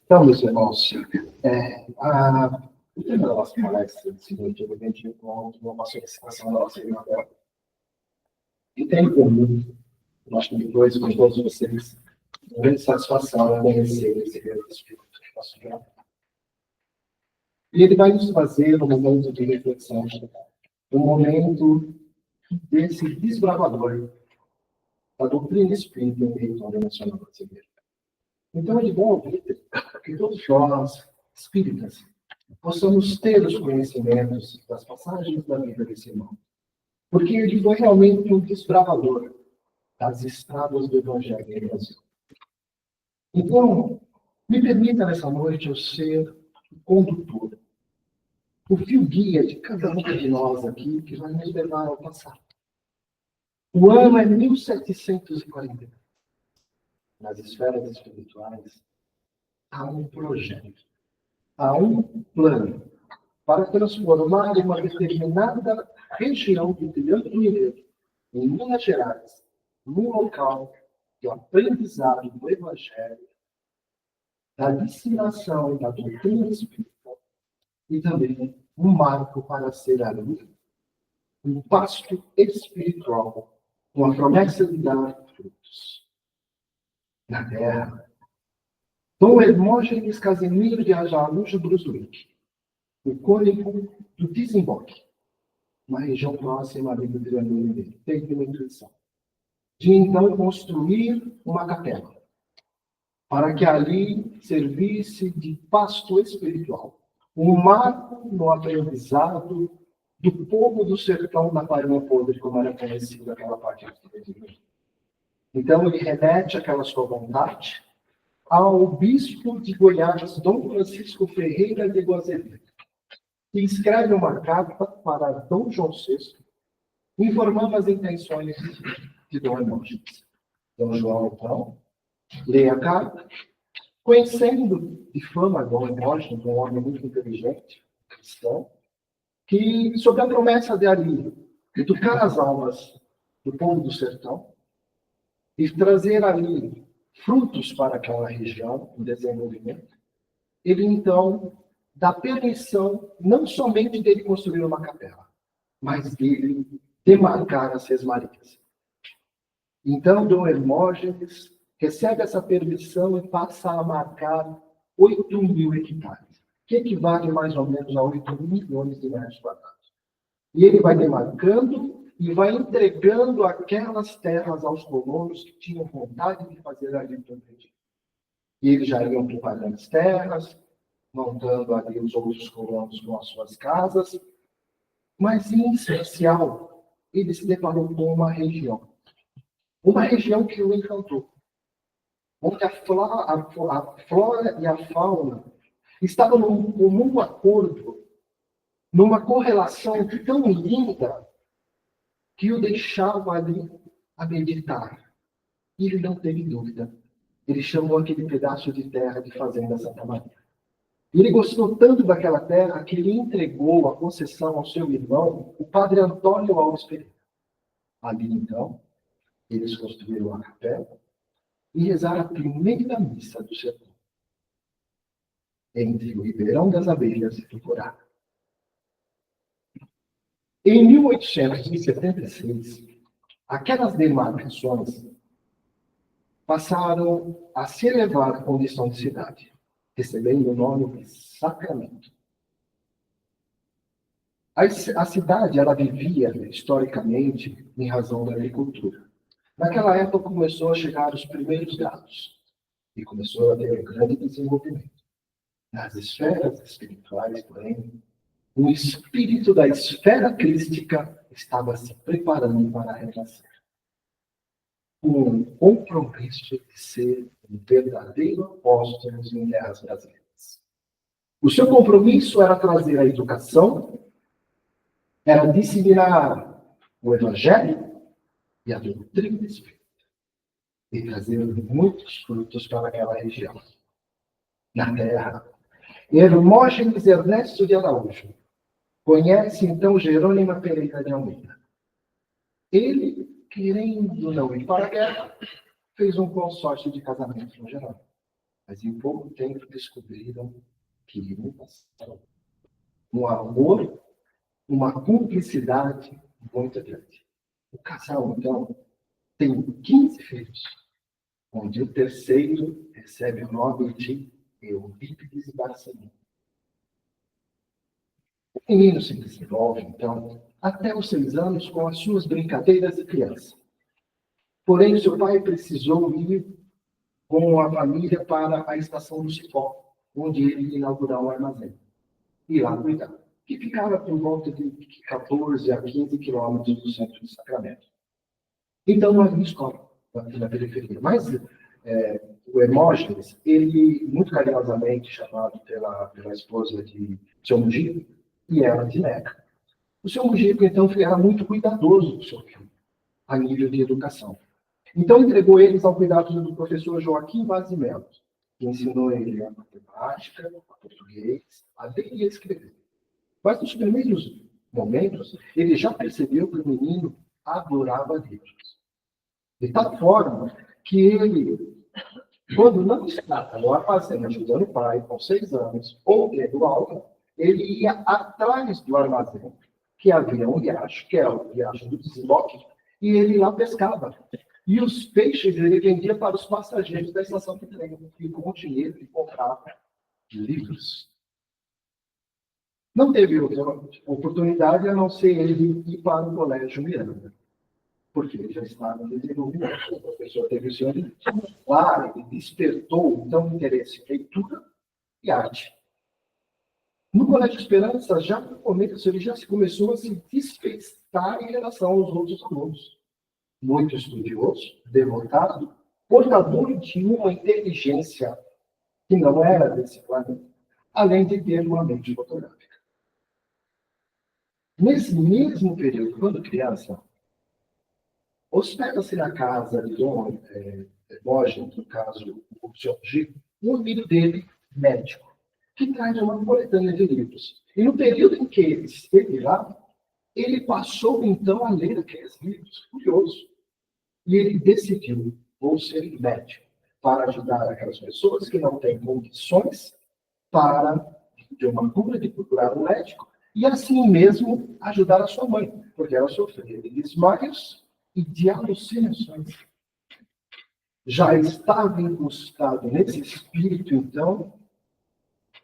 Então, meus irmãos, o tema da nossa palestra é o seguinte: evidente, com uma solicitação da nossa irmã dela. E tem em comum, nós depois com todos vocês, uma grande satisfação em conhecer esse Deus Espírito que nosso Deus. E ele vai nos fazer um momento de reflexão, um momento desse desbravador da doutrina espírita em território nacional brasileiro. Então, é de bom ouvir que todos nós, espíritas, possamos ter os conhecimentos das passagens da vida desse irmão. Porque ele foi realmente um desbravador das estradas do Evangelho no Brasil. Então, me permita nessa noite eu ser o condutor, o fio-guia de cada um de nós aqui, que vai nos levar ao passado. O ano é 1740. Nas esferas espirituais, há um projeto, há um plano para transformar uma determinada região do Triângulo Mineiro, em Minas Gerais, num local de aprendizado do Evangelho, da disseminação da doutrina espírita e também um marco para ser ali um pasto espiritual com a promessa de dar frutos. Na terra, Dom Hermógenes Casimiro de Araújo Brunswick, o cônego do Desemboque, uma região próxima ali do Triângulo Mineiro, teve uma intuição de então construir uma capela, para que ali servisse de pasto espiritual, um marco no aprendizado do povo do sertão da farinha podre, como era conhecida aquela parte do Brasil. Então ele remete aquela sua vontade ao bispo de Goiás, Dom Francisco Ferreira de Azevedo, que escreve uma carta para Dom João VI, informando as intenções de Dom Hermógenes. Dom João, então, lê a carta, conhecendo de fama Dom Hermógenes, um homem muito inteligente, cristão, que, sob a promessa de ali educar as almas do povo do sertão e trazer ali frutos para aquela região, em desenvolvimento, ele, então, dá permissão não somente dele construir uma capela, mas dele demarcar as sesmarias. Então, Dom Hermógenes recebe essa permissão e passa a marcar 8.000 hectares, que equivale mais ou menos a 8 milhões de metros quadrados. E ele vai demarcando e vai entregando aquelas terras aos colonos que tinham vontade de fazer ali o progredir. E eles já iam preparando as terras, montando ali os outros colonos com as suas casas, mas, em especial, ele se deparou com uma região que o encantou, onde a flora e a fauna estavam num comum acordo, numa correlação tão linda, que o deixava ali a meditar. E ele não teve dúvida. Ele chamou aquele pedaço de terra de Fazenda Santa Maria. E ele gostou tanto daquela terra que ele entregou a concessão ao seu irmão, o padre Antônio Alves Pereira. Ali, então, eles construíram a capela e rezaram a primeira missa do sertão, entre o Ribeirão das Abelhas e Tuporá. Em 1876, aquelas demarcações passaram a se elevar à condição de cidade, recebendo o nome de Sacramento. A cidade, ela vivia, historicamente, em razão da agricultura. Naquela época começou a chegar os primeiros gados e começou a ter um grande desenvolvimento. Nas esferas espirituais, porém, o espírito da esfera crística estava se preparando para renascer, com um compromisso de ser um verdadeiro apóstolo em terras brasileiras. O seu compromisso era trazer a educação, era disseminar o Evangelho e a doutrina espírita, e trazer muitos frutos para aquela região. Na terra, Hermógenes Ernesto de Araújo conhece, então, Jerônimo Pereira de Almeida. Ele, querendo não ir para a guerra, fez um consórcio de casamento com Jerônimo. mas em pouco tempo descobriram que um amor, uma cumplicidade muito grande. O casal, então, tem 15 filhos, onde o terceiro recebe o nome de Eurípides Barçanufo. O menino se desenvolve, então, até os 6 anos com as suas brincadeiras de criança. Porém, seu pai precisou ir com a família para a estação do Cipó, onde ele ia inaugurar um armazém. E lá cuidar. Que ficava por volta de 14 a 15 quilômetros do centro de Sacramento. Então, não havia escola aqui na periferia. Mas o Hermógenes, ele, muito carinhosamente chamado pela esposa de seu Mujica, e ela de Neca. O seu Mujica, então, era muito cuidadoso do seu filho, a nível de educação. Então, entregou eles ao cuidado do professor Joaquim Vaz de Mello, que ensinou ele a matemática, a português, a ler e a escrever. Mas nos primeiros momentos, ele já percebeu que o menino adorava livros. De tal forma que ele, quando não estava no armazém ajudando o pai, com 6 anos, ou tendo aula, ele ia atrás do armazém, que havia um riacho, que é o riacho do Desloque, e ele lá pescava. E os peixes ele vendia para os passageiros da estação de trem, e com o dinheiro ele comprava livros. Não teve outra oportunidade a não ser ele ir para o Colégio Miranda, porque ele já estava em desenvolvimento. O professor teve o seu limite. Lá, ele despertou, então, interesse em leitura e arte. No Colégio Esperança, já no começo, ele já começou a se despistar em relação aos outros alunos. Muito estudioso, devotado, portador de uma inteligência que não era desse planeta, além de ter uma mente fotográfica. Nesse mesmo período, quando criança, hospeda-se na casa de Dom Hermógenes, no caso, o Sr. Gico, um amigo dele, médico, que traz uma coletânea de livros. E no período em que ele esteve lá, ele passou, então, a ler aqueles livros, curioso. E ele decidiu, vou ser médico, para ajudar aquelas pessoas que não têm condições para, de uma cura, de procurar um médico, e assim mesmo ajudar a sua mãe, porque ela sofria de desmaios e de alucinações. Já estava incrustado nesse espírito, então,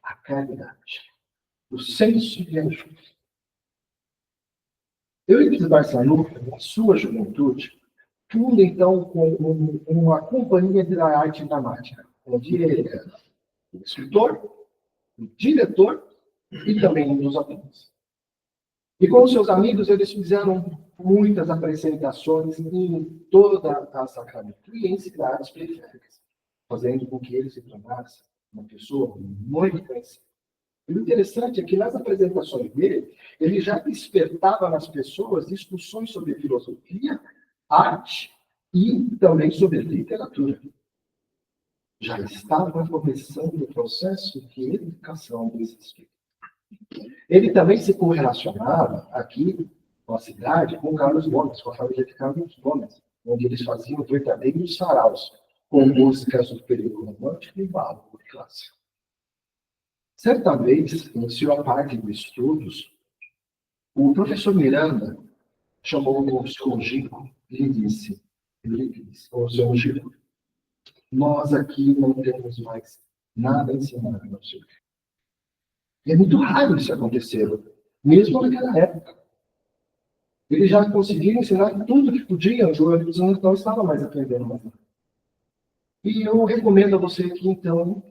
a caridade, o senso de ajuda. Eurípides Barçanufo, na sua juventude, funda, então, com uma companhia de arte dramática, onde ele era o escritor, o diretor e também um dos atores. E com os seus amigos, eles fizeram muitas apresentações em toda a Sacramento e em cidades periféricas, fazendo com que ele se tornasse uma pessoa muito conhecida. E o interessante é que nas apresentações dele, ele já despertava nas pessoas discussões sobre filosofia, arte e também sobre literatura. Já estava começando o processo de educação desse espírito. Ele também se correlacionava aqui com a cidade, com Carlos Gomes, com a família de Carlos Gomes, onde eles faziam verdadeiros saraus, com músicas do período romântico e valor clássico. Certa vez, em sua parte de estudos, o professor Miranda chamou o Sr. Gico e lhe disse, o Sr. Gico, nós aqui não temos mais nada a ensinar ao seu filho. E é muito raro isso acontecer, mesmo naquela época. Eles já conseguiram ensinar tudo que podiam, o Eurípides não estava mais aprendendo mais nada. E eu recomendo a você que, então,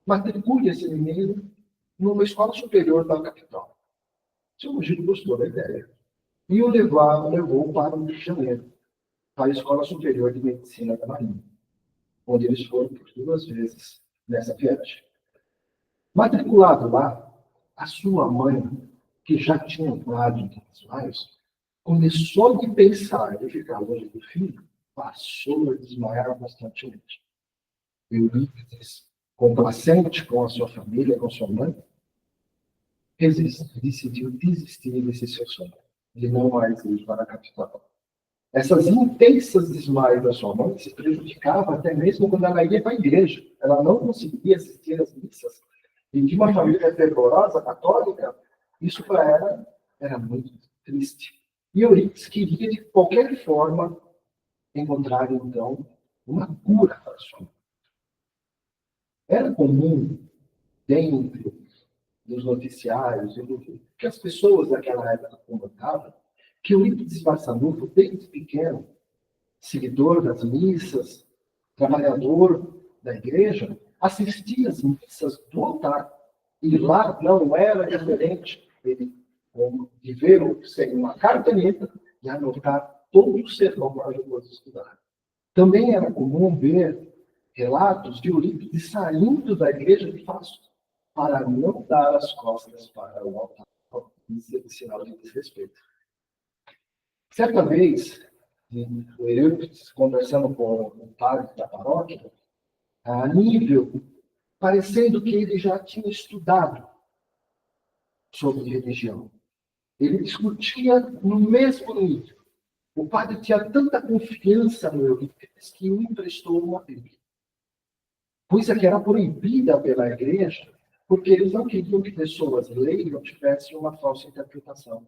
matricule esse menino numa escola superior da capital. O Sr. Gico gostou da ideia. E o levou para o Rio de Janeiro, para a Escola Superior de Medicina da Marinha, onde eles foram por 2 vezes nessa viagem. Matriculado lá, a sua mãe, que já tinha entrado de desmaios, começou a pensar em ficar longe do filho, passou a desmaiar constantemente. Eurípides, complacente com a sua família, com sua mãe, decidiu desistir desse seu sonho, de não mais ir para a capital. Essas intensas desmaios da sua mãe se prejudicavam até mesmo quando ela ia para a igreja. Ela não conseguia assistir às missas. E de uma família fervorosa, católica, isso para ela era muito triste. E Eurípides queria, de qualquer forma, encontrar, então, uma cura para a sua mãe. Era comum, dentro dos noticiários, que as pessoas daquela época comentavam que Eurípides Barçanufo, desde pequeno, seguidor das missas, trabalhador da igreja, assistia às missas do altar. E lá não era diferente. Ele de ver sem uma cartaneta e anotar todo o sermão para depois estudar. Também era comum ver relatos de Eurípides saindo da igreja de fato para não dar as costas para o altar, sinal de desrespeito. Certa vez, o Eurípides, conversando com o padre da paróquia, a nível, parecendo que ele já tinha estudado sobre religião. Ele discutia no mesmo nível. O padre tinha tanta confiança no Eurípides que o emprestou uma Bíblia. Coisa que era proibida pela igreja, porque eles não queriam que pessoas leigas tivessem uma falsa interpretação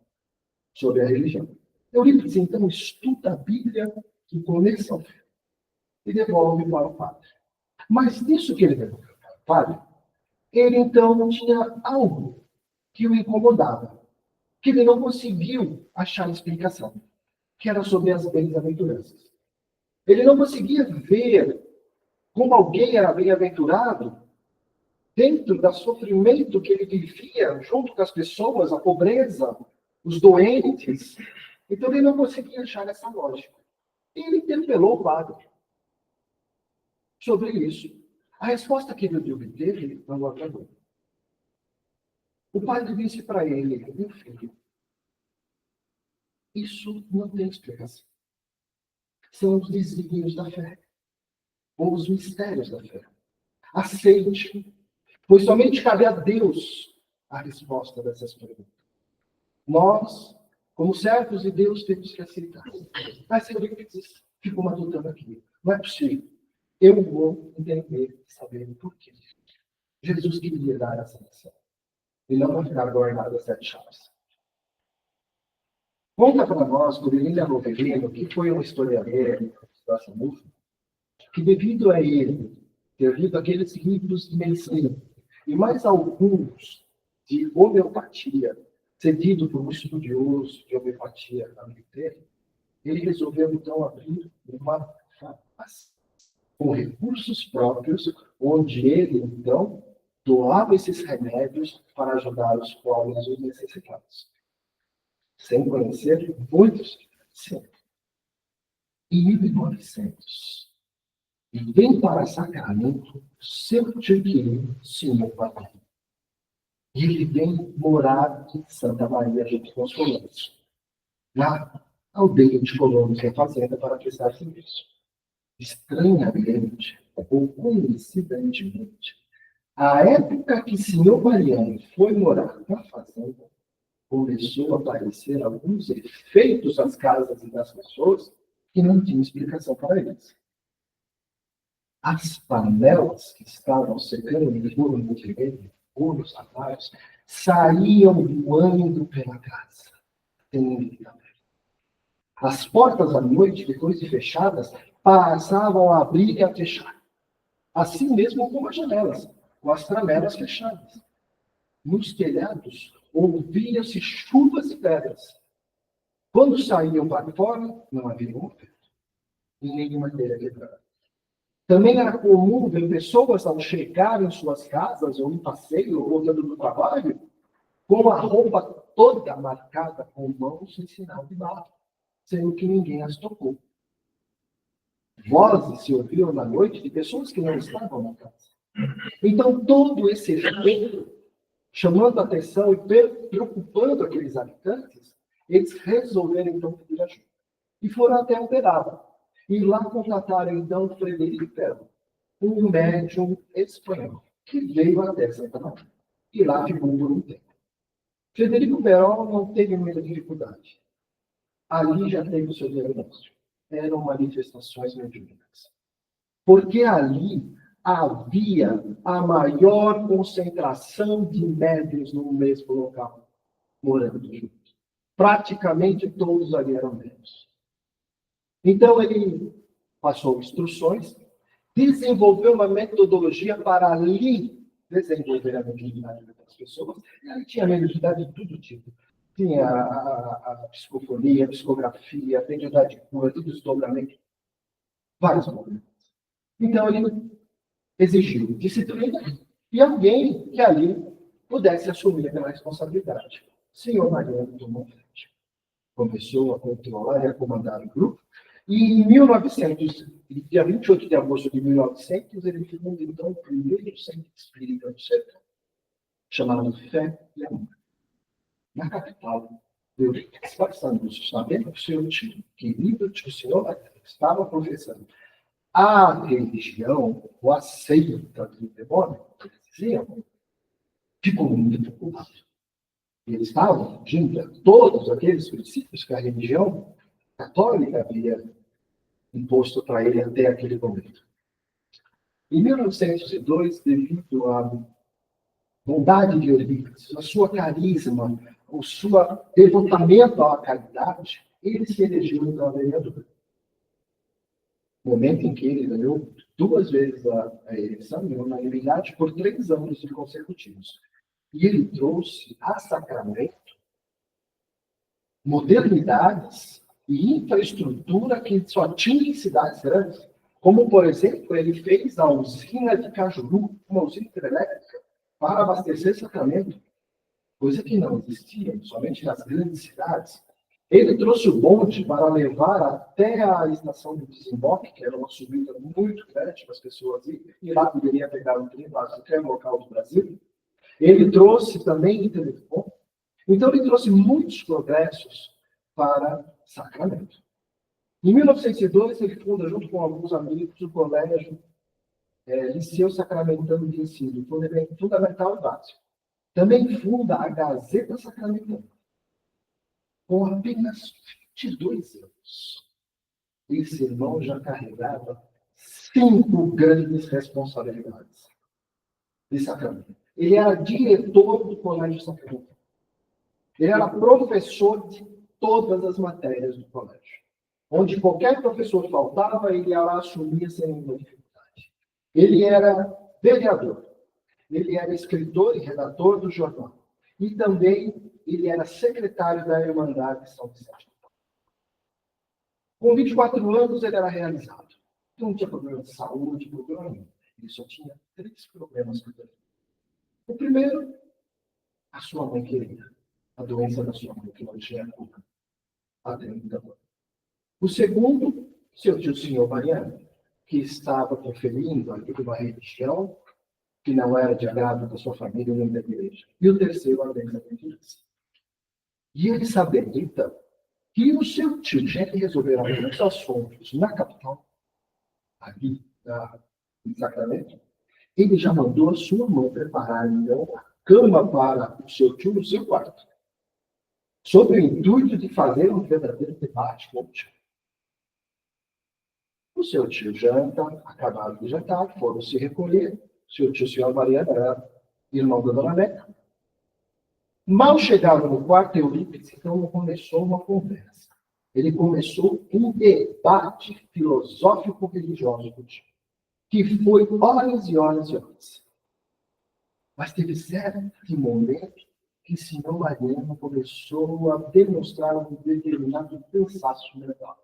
sobre a religião. Eurípides, então, estuda a Bíblia do começo ao fim e devolve para o padre. Mas nisso que ele devolve para o padre, ele, então, tinha algo que o incomodava, que ele não conseguiu achar explicação, que era sobre as bem-aventuranças. Ele não conseguia ver como alguém era bem-aventurado dentro do sofrimento que ele vivia junto com as pessoas, a pobreza, os doentes. Então ele não conseguia achar essa lógica. E ele interpelou o padre sobre isso. A resposta que ele obteve não o agradou. O padre disse para ele: meu filho, isso não tem explicação. São os desígnios da fé, ou os mistérios da fé. Aceite, pois somente cabe a Deus a resposta dessas perguntas. Nós, como servos de Deus, temos que aceitar. Mas Eurípides ficou matutando aqui. Não é possível. Eu vou entender, saber por quê. Jesus queria dar essa lição. E não vai ficar guardado as 7 chaves. Conta para nós, Dorinha Novelino, que foi um historiador da Samufa, que devido a ele, devido àqueles livros de medicina, e mais alguns de homeopatia, cedido por um estudioso de homeopatia da inteira, ele resolveu, então, abrir uma farmácia com recursos próprios, onde ele, então, doava esses remédios para ajudar os pobres e os necessitados. Sem conhecer muitos, sim. Em 1900, e vem para Sacramento seu tio querido, senhor Papai. E ele vem morar em Santa Maria junto com os colonos, na aldeia de colonos, que é fazenda, para prestar serviço. Estranhamente, ou coincidentemente, a época que o senhor Mariano foi morar na fazenda, começou a aparecer alguns efeitos nas casas e nas pessoas que não tinham explicação para eles. As panelas que estavam secando de ouro no vermelho, ouros armários, saíam voando pela casa. As portas à noite, depois de fechadas, passavam a abrir e a fechar. Assim mesmo como as janelas, com as tramelas fechadas. Nos telhados, ouviam-se chuvas e pedras. Quando saíam para fora, não havia um efeito. E nenhuma telha quebrada. Também era comum ver pessoas, ao chegar em suas casas, ou em passeio, ou voltando do trabalho, com a roupa toda marcada com mãos em sinal de barro, sendo que ninguém as tocou. Vozes se ouviram na noite de pessoas que não estavam na casa. Então, todo esse efeito, chamando a atenção e preocupando aqueles habitantes, eles resolveram, então, pedir ajuda. E foram até Uberaba. E lá contrataram, então, Frederico Perón, um médium espanhol, que veio até Santa Maria. E lá ficou por um tempo. Frederico Perón não teve muita dificuldade. Ali já teve o seu diagnóstico. eram manifestações mediúnicas. Porque ali havia a maior concentração de médiuns no mesmo local, morando juntos. Praticamente todos ali eram médiuns. Então, ele passou instruções, desenvolveu uma metodologia para ali desenvolver a mediunidade das pessoas. E ali tinha mediunidade de todo tipo. Tinha a psicofonia, a psicografia, a mediunidade de cura, tudo desdobramento, vários momentos. Então, ele exigiu disciplina e alguém que ali pudesse assumir aquela responsabilidade. O senhor Mariano tomou frente. Começou a controlar e a comandar o grupo. E em 1900, dia 28 de agosto de 1900, ele funda então o primeiro centro espírita do sertão, chamado Fé e Amor, na capital do Rio. Passando, sabendo que o senhor tio, querido tio, o senhor estava professando a religião, ou a seita do demônio, eles diziam, ficou muito preocupado. Eles estavam fugindo a todos aqueles princípios que a religião católica havia imposto para ele até aquele momento. Em 1902, devido à bondade de Eurípides, a sua carisma, o seu devotamento à caridade, ele se elegeu então vereador. No momento em que ele ganhou 2 vezes a eleição, em unanimidade, por 3 anos consecutivos. E ele trouxe a Sacramento modernidades e infraestrutura que só tinha em cidades grandes. Como, por exemplo, ele fez a usina de Cajuru, uma usina hidrelétrica, para abastecer Sacramento, coisa que não existia, somente nas grandes cidades. Ele trouxe o bonde para levar até a estação de desemboque, que era uma subida muito grande para as pessoas irem, e lá poderia pegar um trem para qualquer local do Brasil. Ele trouxe também o telefone. Então, ele trouxe muitos progressos para Sacramento. Em 1902, ele funda, junto com alguns amigos, o colégio Liceu Sacramentano de Ensino, fundamental e básico. Também funda a Gazeta Sacramentana. Com apenas 22 anos, esse irmão já carregava 5 grandes responsabilidades de Sacramento. Ele era diretor do Colégio Sacramento. Ele era professor de todas as matérias do colégio. Onde qualquer professor faltava, ele ia lá assumir sem nenhuma dificuldade. Ele era vereador. Ele era escritor e redator do jornal. E também ele era secretário da Irmandade de São Vicente. Com 24 anos, ele era realizado. Não tinha problema de saúde, problema nenhum. Ele só tinha 3 problemas. O primeiro, a sua mãe querida. A doença da sua mãe, que não tinha cura. Até então. O segundo, seu tio senhor Mariano, que estava preferindo uma religião que não era de agrado da sua família nem da igreja. E o terceiro, a doença da igreja. E ele sabendo, então, que o seu tio já resolver alguns assuntos na capital, ali, em Sacramento, ele já mandou a sua mãe preparar, então, a cama para o seu tio no seu quarto, sob o intuito de fazer um verdadeiro debate com o tio. O seu tio janta, acabaram de jantar, foram se recolher. O seu tio, senhor Mariano, era irmão da dona Neca. Mal chegaram no quarto, Eurípides, então, começou uma conversa. Ele começou um debate filosófico-religioso com o tio, que foi horas e horas e horas. Mas teve certo momento que o senhor Mariano começou a demonstrar um determinado cansaço mental.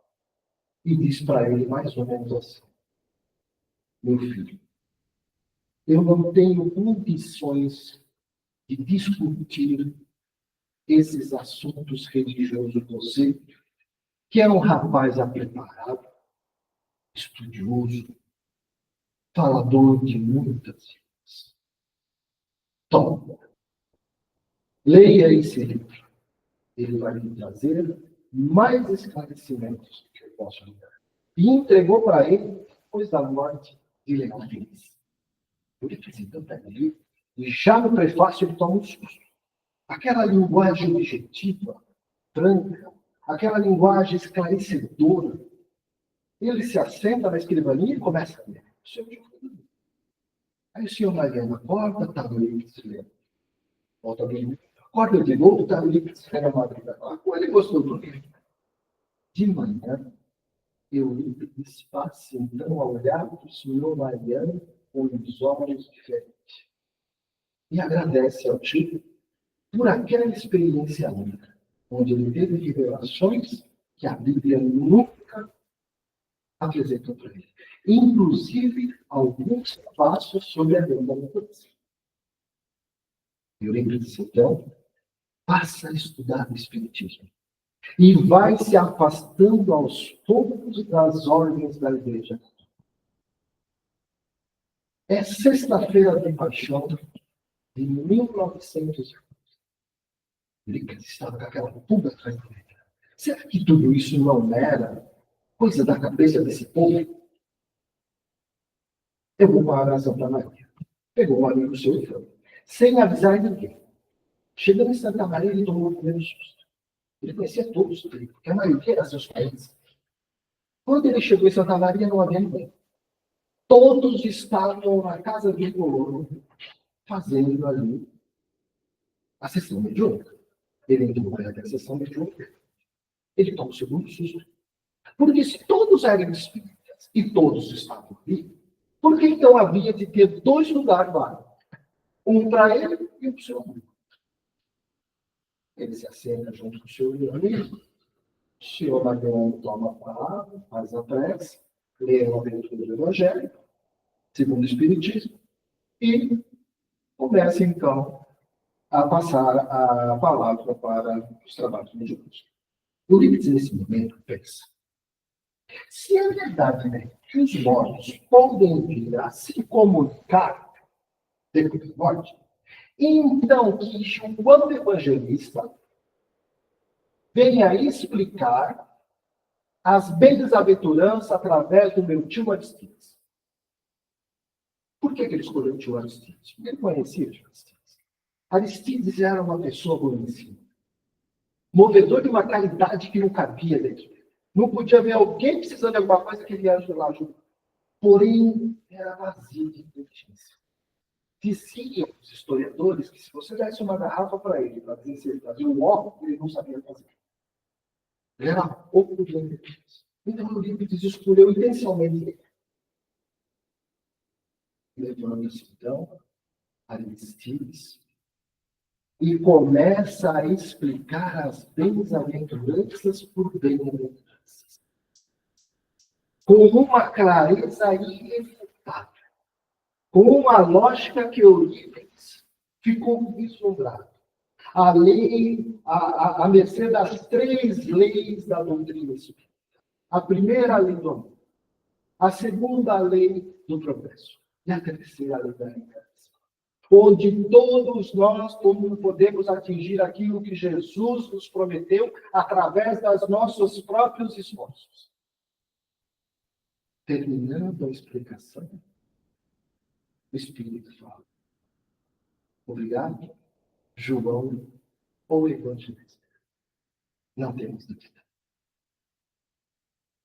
E disse para ele mais ou menos assim: meu filho, eu não tenho condições de discutir esses assuntos religiosos com você, que é um rapaz preparado, estudioso, falador de muitas coisas. Toma, leia esse livro. Ele vai lhe trazer mais esclarecimentos que eu posso lhe dar. E entregou para ele, depois da morte de Leão Feliz. Ele fez então para ele, e já no prefácio ele toma um susto. Aquela linguagem objetiva, franca, aquela linguagem esclarecedora, Ele se assenta na escrivaninha e começa a ler. Aí o senhor Mariano acorda, está no livro de cinema. Volta a dormir. Acorda de novo, está no livro de cinema. Ele gostou do livro. De manhã, Eurípides passa então a olhar para o senhor Mariano com os olhos diferentes. E agradece ao tio por aquela experiência única, onde ele teve revelações que a Bíblia nunca apresentou para ele. Inclusive, alguns passos sobre a lei da natureza. Eurípides, então, passa a estudar o Espiritismo e vai se afastando aos poucos das ordens da Igreja. É sexta-feira de Paixão de 1900. Eurípides estava com aquela pulga atrás da orelha. Será que tudo isso não era coisa da cabeça desse povo? Eu vou para a Santa Maria. Pegou um amigo seu e foi, sem avisar ninguém. Chegando em Santa Maria, ele tomou o primeiro susto. Ele conhecia todos, porque a maioria era seus parentes. Quando ele chegou em Santa Maria, não havia ninguém. Todos estavam na casa do colono, fazendo ali a sessão mediúnica. Ele entrou para a sessão mediúnica. Ele tomou o segundo susto. Porque se todos eram espíritas e todos estavam ali, por que então havia de ter dois lugares lá? Um para ele e um para o seu amigo. Ele se assenta junto com o seu amigo. O senhor Mariano toma a palavra, faz a prece, lê a abertura do Evangelho, segundo o Espiritismo, e começa, então, a passar a palavra para os trabalhos mediúnicos. Eurípides, nesse momento, pensa: se é verdade, né, que os mortos podem vir a se comunicar depois da morte, então que João Evangelista venha explicar as bem-aventuranças através do meu tio Aristides. Por que ele escolheu o tio Aristides? Porque ele conhecia o tio Aristides. Aristides era uma pessoa conhecida, movedor de uma caridade que não cabia dentro dele. Não podia ver alguém precisando de alguma coisa que ele ia lá ajudar. Porém, era vazio de inteligência. Diziam os historiadores que se você desse uma garrafa para ele, para dizer se ele fazia um óculos, ele não sabia fazer. Ele era pouco de inteligência. Então, o Eurípides escolheu intencionalmente ele. Levando-se, então, Aristides e começa a explicar as bem-aventuranças por bem-aventuranças, com uma clareza irrefutável, com uma lógica que Eurípides ficou vislumbrado. A lei, a mercê das três leis da doutrina espírita. A primeira, a lei do amor. A segunda, a lei do progresso. E a terceira, a lei da reencarnação. Onde todos nós podemos atingir aquilo que Jesus nos prometeu através dos nossos próprios esforços. Terminando a explicação, o Espírito fala: obrigado, João, ou evangelista. Não temos dúvida.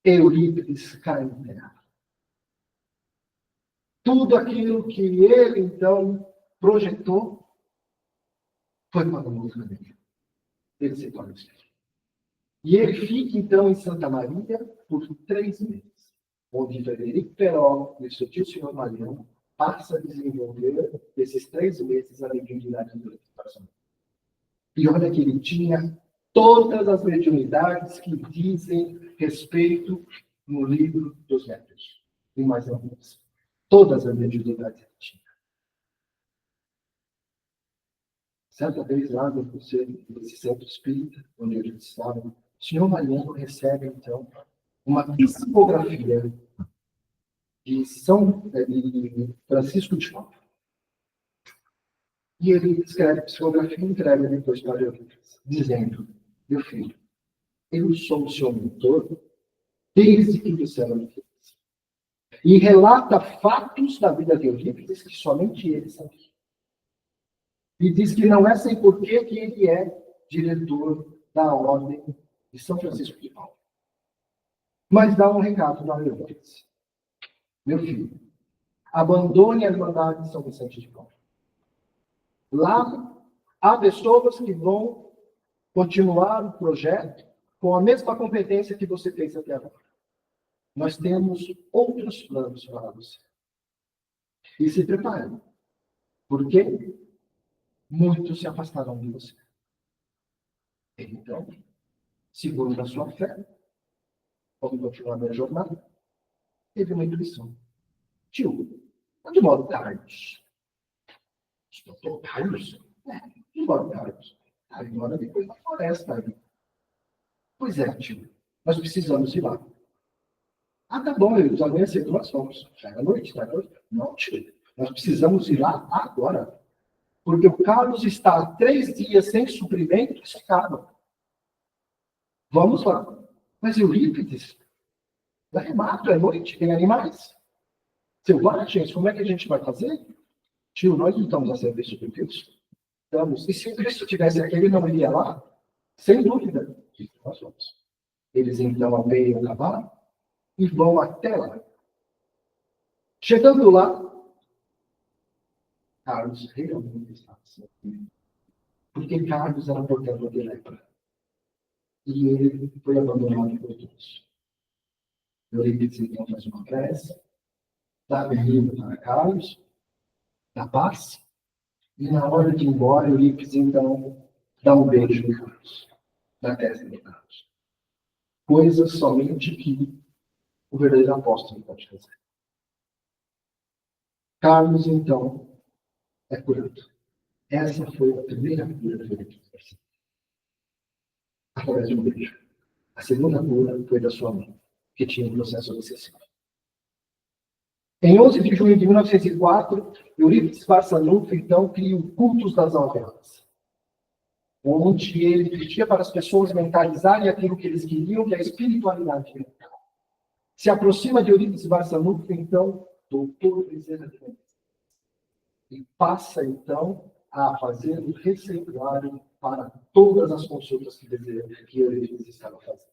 Eurípides cai em terra. Tudo aquilo que ele, então, projetou foi para o mundo dele. Ele se torna espírito. E ele fica, então, em Santa Maria por 3 meses, onde Frederico Perón e o seu tio senhor Mariano passa a desenvolver, esses 3 meses, a mediunidade do educação. E olha que ele tinha todas as mediunidades que dizem respeito no livro dos médiuns. E mais algumas. Todas as mediunidades que ele tinha. Certa vez, lá no centro espírita, onde ele estava, o senhor Mariano recebe, então, uma psicografia de Francisco de Paulo. E ele escreve a psicografia e entrega depois para Eurípides, dizendo: meu filho, eu sou o seu mentor desde que você era criança. E relata fatos da vida de Eurípides que somente ele sabia. E diz que não é sem porquê que ele é diretor da Ordem de São Francisco de Paulo. Mas dá um recado para Eurípides. Meu filho, abandone a Irmandade de São Vicente de Paulo. Lá há pessoas que vão continuar o projeto com a mesma competência que você fez até agora. Nós temos outros planos para você. E se prepare, porque muitos se afastarão de você. Então, seguro na sua fé, vamos continuar a jornada. Teve uma intuição. Tio, onde mora o Carlos? Doutor Carlos? Onde mora o Carlos? Ele mora depois da floresta ali. Pois é, tio, nós precisamos ir lá. Ah, tá bom, amanhã cedo nós vamos. Já é noite, tá noite? Não, tio, nós precisamos ir lá agora. Porque o Carlos está há 3 dias sem suprimento e se acaba. Vamos lá. Mas Eurípides, é mato, é noite, tem animais. Selvagens, como é que a gente vai fazer? Tio, nós não estamos a serviço de Deus. Estamos. E se o Cristo tivesse aqui, ele não iria lá? Sem dúvida. Nós vamos. Eles então apeiam o cavalo e vão até lá. Chegando lá, Carlos realmente está assim. Porque Carlos era portador de lepra. E ele foi abandonado por todos. Eurípides então faz uma prece, dá bem-vindo para Carlos, dá paz, e na hora de ir embora, Eurípides então dá um beijo no Carlos, na testa de Carlos. Coisas somente que o verdadeiro apóstolo pode fazer. Carlos, então, é curado. Essa foi a primeira cura de Eurípides, através de um beijo. A segunda cura foi da sua mãe, que tinha um processo obsessivo. Em 11 de junho de 1904, Eurípides Barçanufo, então, cria o Cultos das 9 Horas, onde ele pedia para as pessoas mentalizarem aquilo que eles queriam, que é a espiritualidade mental. Se aproxima de Eurípides Barçanufo, então, doutor Bezerra de Menezes, e passa, então, a fazer o receituário para todas as consultas que Eurípides estava fazendo.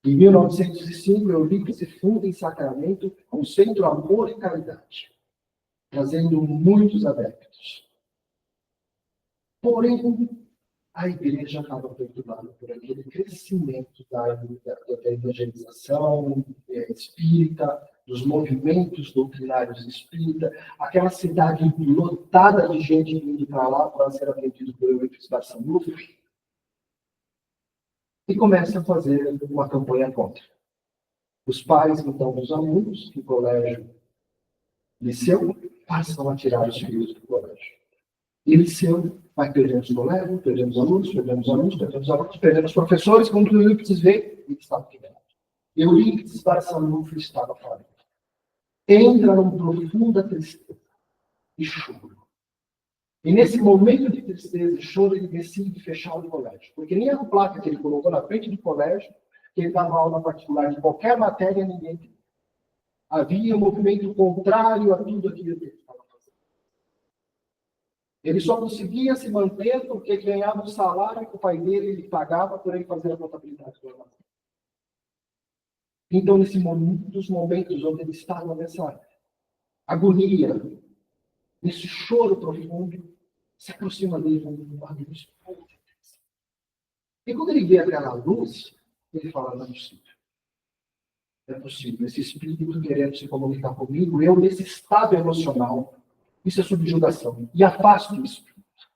Em 1905, Eurípides funda em Sacramento um centro Amor e Caridade, trazendo muitos adeptos. Porém, a igreja estava perturbada por aquele crescimento da evangelização espírita, dos movimentos doutrinários espírita, aquela cidade lotada de gente indo para lá para ser atendido por Eurípides Barçanufo, e começa a fazer uma campanha contra. Os pais, então, dos alunos do colégio Liceu passam a tirar os filhos do colégio. E Liceu vai perdendo os colegas, perdendo os alunos, perdendo os professores, quando o Eurípides vê, ele estava quebrado. Eurípides Barçanufo estava falando. Entra numa profunda tristeza e choro. E nesse momento de tristeza e choro, ele decide fechar o colégio. Porque nem a placa que ele colocou na frente do colégio, que ele dava aula particular de qualquer matéria, ninguém tinha. Havia um movimento contrário a tudo aquilo que ele estava fazendo. Ele só conseguia se manter porque ganhava um salário que o pai dele lhe pagava por ele fazer a contabilidade do armazém. Então, nesse momento, dos momentos onde ele estava nessa agonia, nesse choro profundo, se aproxima dele uma luz. E quando ele vê aquela luz, ele fala, não é possível. Não é possível. Esse espírito querendo se comunicar comigo, eu nesse estado emocional, isso é subjugação. E afasto o espírito.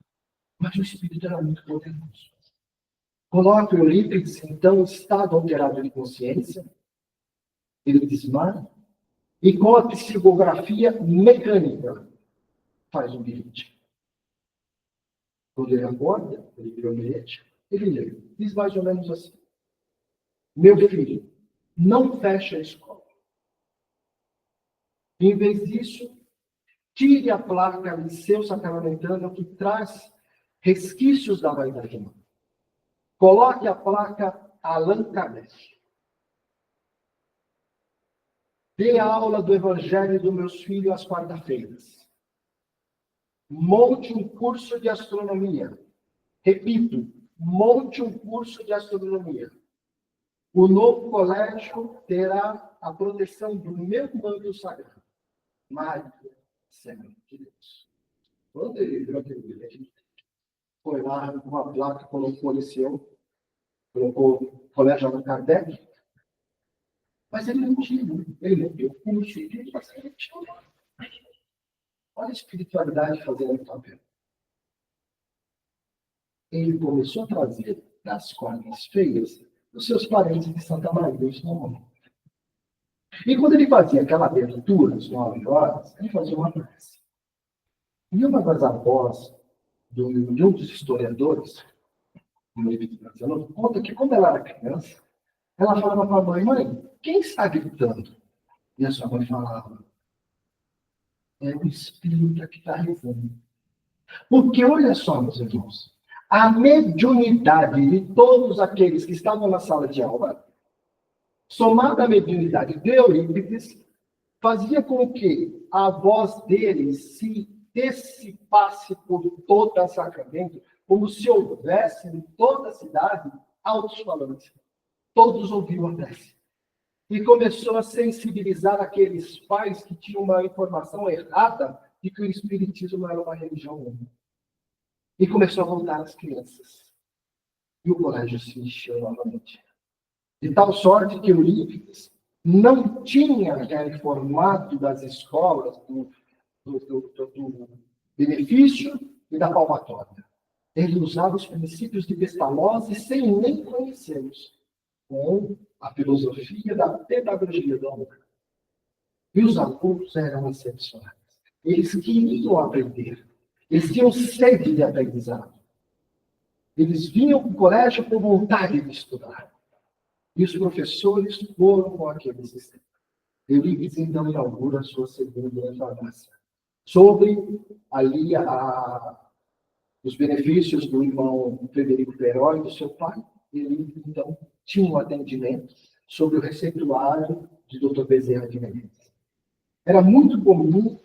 Mas o espírito era muito poderoso. Coloca o Eurípides, então, em estado alterado de consciência, ele desmaia, e com a psicografia mecânica, faz um bilhete. Quando ele acorda, ele vira o bilhete, ele lê. Diz mais ou menos assim: meu filho, não feche a escola. Em vez disso, tire a placa Liceu Sacramentano que traz resquícios da vaidade humana. Coloque a placa Allan Kardec. Dê a aula do Evangelho dos meus filhos às quarta-feiras. Monte um curso de astronomia. Repito, monte um curso de astronomia. O novo colégio terá a proteção do meu manto sagrado. Maria, Senhora de Deus. Quando ele viu aquele bilhete, foi lá com uma placa, colocou licenciado, colocou colégio Allan Kardec, mas ele não tinha, ele não viu como ele olha a espiritualidade fazendo o papel. Ele começou a trazer das cordas feias os seus parentes de Santa Maria, isso não. E quando ele fazia aquela abertura às 9 horas, ele fazia uma prece. E uma das avós de um dos historiadores, conta que quando ela era criança, ela falava para a mãe, mãe, quem está gritando? E a sua mãe falava, é o espírito que está rezando. Porque olha só, meus irmãos, a mediunidade de todos aqueles que estavam na sala de aula, somada à mediunidade de Eurípides, fazia com que a voz dele se dissipasse por todo o sacramento, como se houvesse em toda a cidade altos-falantes. Todos ouviam a prece. E começou a sensibilizar aqueles pais que tinham uma informação errada de que o Espiritismo não era uma religião única. E começou a voltar às crianças. E o colégio se encheu novamente. De tal sorte que Eurípides não tinha reformado das escolas do benefício e da palmatória. Ele usava os princípios de Pestalozzi sem nem conhecê-los, com a filosofia da pedagogia do amor. E os alunos eram excepcionais. Eles queriam aprender. Eles tinham sede de aprendizado. Eles vinham para o colégio com vontade de estudar. E os professores foram com aquele sistema. Eurípides, então, inaugura a sua segunda farmácia. Sobre ali os benefícios do irmão Frederico Perói e do seu pai, ele, então, tinha um atendimento sobre o receituário de Dr. Bezerra de Menezes. Era muito comum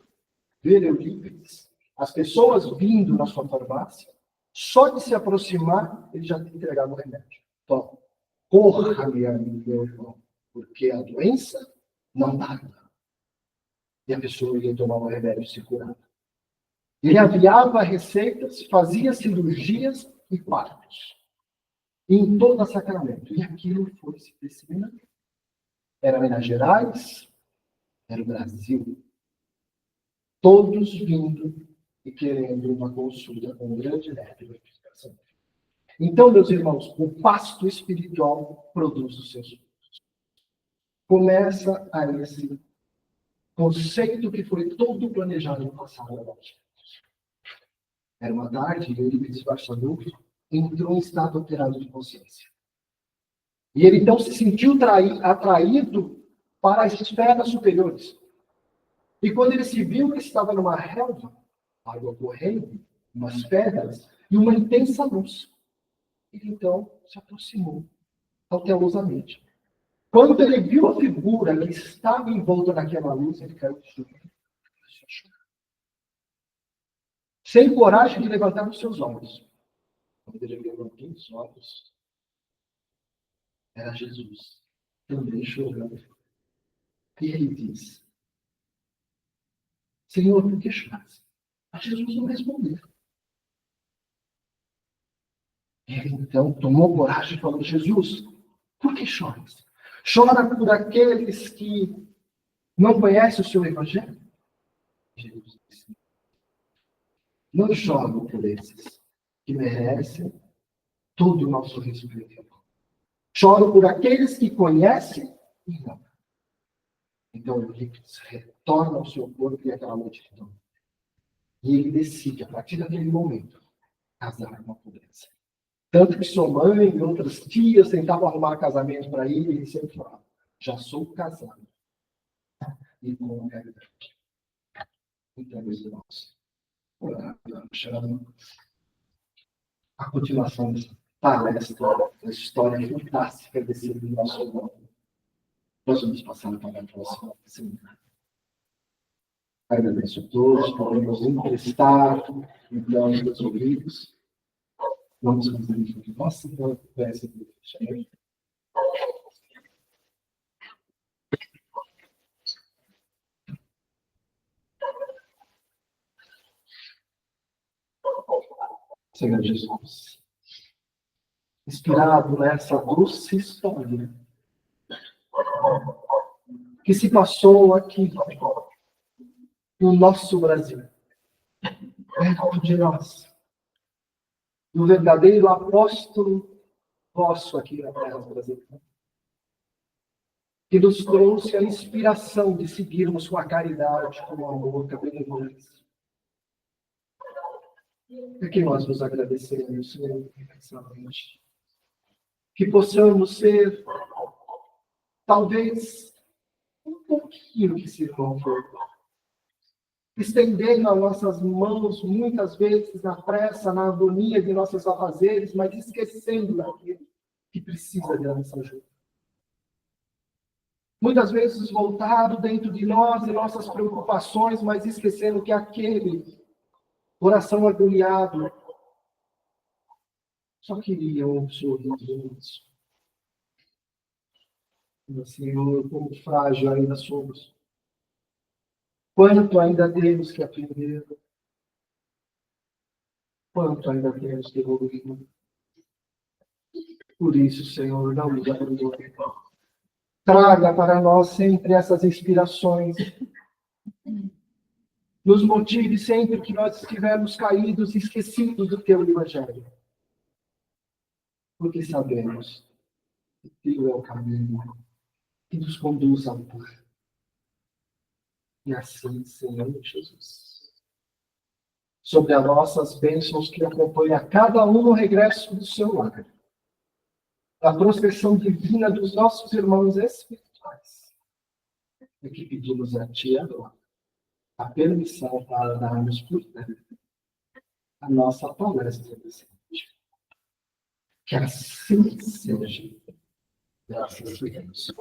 ver Eurípides, as pessoas vindo na sua farmácia, só de se aproximar, ele já entregava o remédio. Toma, corra, meu irmão, porque a doença não dá. E a pessoa ia tomar um remédio e se curava. Ele aviava receitas, fazia cirurgias e partos. Em todo sacramento. E aquilo foi se disseminando. Era Minas Gerais, era o Brasil. Todos vindo e querendo uma consulta com grande médico. Então, meus irmãos, o pasto espiritual produz os seus frutos. Começa a esse conceito que foi todo planejado no passado. Era uma tarde, e ele disfarçador entrou em estado alterado de consciência. E ele então se sentiu atraído para as esferas superiores. E quando ele se viu que estava numa relva, água correndo, umas pedras e uma intensa luz, ele então se aproximou cautelosamente. Quando ele viu a figura que estava envolta naquela luz, ele caiu de joelhos. Sem coragem de levantar os seus olhos. Quando ele levantou os olhos, era Jesus, também chorando. E ele diz, Senhor, por que choras? Mas Jesus não respondeu. Ele então tomou coragem e falou, Jesus, por que choras? Chora por aqueles que não conhecem o seu evangelho? Jesus disse, não choro por esses que merecem todo o nosso respeito. Choro por aqueles que conhecem e não. Então ele retorna ao seu corpo e àquela multidão. E ele decide, a partir daquele momento, casar com a pobreza. Tanto que sua mãe e outras tias tentavam arrumar casamento para ele, e ele sempre falava, já sou casado. E com a realidade. Então, meus irmãos, a continuação dessa palestra, da história fantástica desse nosso irmão. Nós vamos passar para a próxima semana. Agradeço a todos, podemos emprestar, então, os ouvidos. Vamos fazer isso aqui. Nossa, peça de fechamento. Senhor Jesus, inspirado nessa doce história que se passou aqui no nosso Brasil, perto de nós, do verdadeiro apóstolo vosso aqui na terra brasileira, que nos trouxe a inspiração de seguirmos com a caridade, com o amor, com a benevolência. É que nós nos agradecemos, Senhor, imensamente. Que possamos ser, talvez, um pouquinho que se for, estendendo as nossas mãos, muitas vezes, na pressa, na agonia de nossos afazeres, mas esquecendo daquilo que precisa da nossa ajuda. Muitas vezes voltado dentro de nós e nossas preocupações, mas esquecendo que aquele coração agoniado só queria um sorriso. Senhor, como frágil ainda somos. Quanto ainda temos que aprender. Quanto ainda temos que evoluir. Por isso, Senhor, não nos abandone. Traga para nós sempre essas inspirações. Nos motive sempre que nós estivermos caídos e esquecidos do Teu Evangelho. Porque sabemos que Teu é o caminho que nos conduz ao Pai. E assim, Senhor Jesus, sobre as nossas bênçãos que acompanham a cada um no regresso do seu lar, a proteção divina dos nossos irmãos espirituais, é que pedimos a Ti agora a permissão para darmos por dentro a nossa palestra presente. Que assim seja. Graças a Deus.